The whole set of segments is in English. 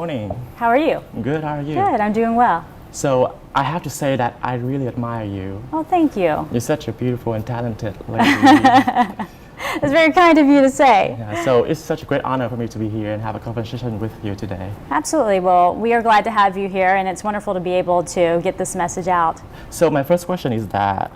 morning. How are you? Good, how are you? Good, I'm doing well. So I have to say that I really admire you. Oh, thank you. You're such a beautiful and talented lady. That's very kind of you to say. Yeah, so it's such a great honor for me to be here and have a conversation with you today. Absolutely. Well, we are glad to have you here, and it's wonderful to be able to get this message out. So my first question is that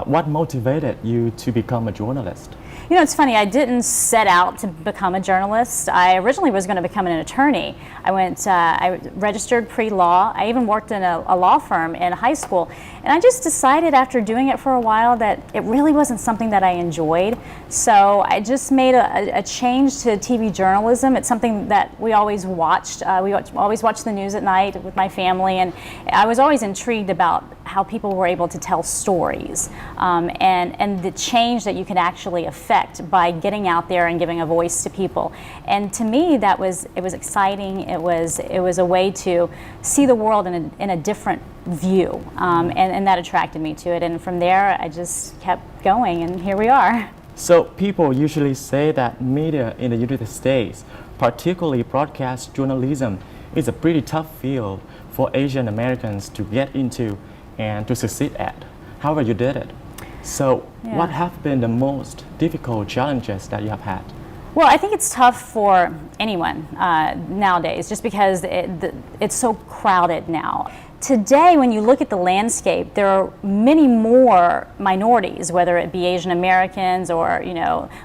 what motivated you to become a journalist? You know, it's funny, I didn't set out to become a journalist. I originally was going to become an attorney. I registered pre-law. I even worked in a law firm in high school. And I just decided after doing it for a while that it really wasn't something that I enjoyed. So I just made a change to TV journalism. It's something that we always watched. We always watched the news at night with my family. And I was always intrigued about how people were able to tell stories and the change that you can actually affect by getting out there and giving a voice to people. And to me, it was exciting. It was a way to see the world in a different view, and that attracted me to it. And from there, I just kept going, and here we are. So people usually say that media in the United States, particularly broadcast journalism, is a pretty tough field for Asian Americans to get into and to succeed at. However, you did it. So what have been the most difficult challenges that you have had? Well, I think it's tough for anyone nowadays, just because it's so crowded now. Today, when you look at the landscape, there are many more minorities, whether it be Asian Americans or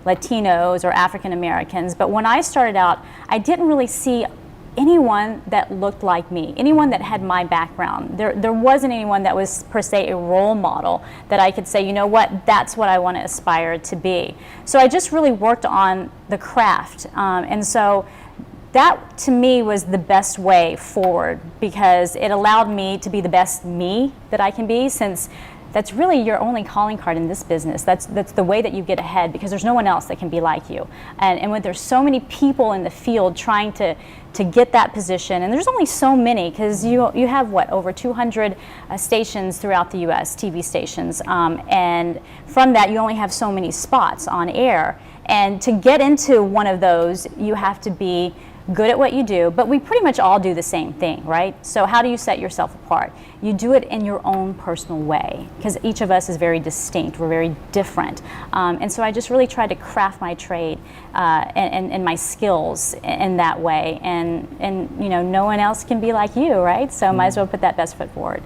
Latinos or African Americans. But when I started out, I didn't really see anyone that looked like me, anyone that had my background. There wasn't anyone that was per se a role model that I could say, you know what, that's what I want to aspire to be. So I just really worked on the craft, and so that to me was the best way forward, because it allowed me to be the best me that I can be, since that's really your only calling card in this business. That's the way that you get ahead, because there's no one else that can be like you. And when there's so many people in the field trying to get that position, and there's only so many, because you have what, over 200 stations throughout the U.S., TV stations, and from that you only have so many spots on air. And to get into one of those, you have to be good at what you do, but we pretty much all do the same thing, right? So how do you set yourself apart? You do it in your own personal way, because each of us is very distinct, we're very different. And so I just really tried to craft my trade and my skills in that way, and no one else can be like you, right? So might as well put that best foot forward.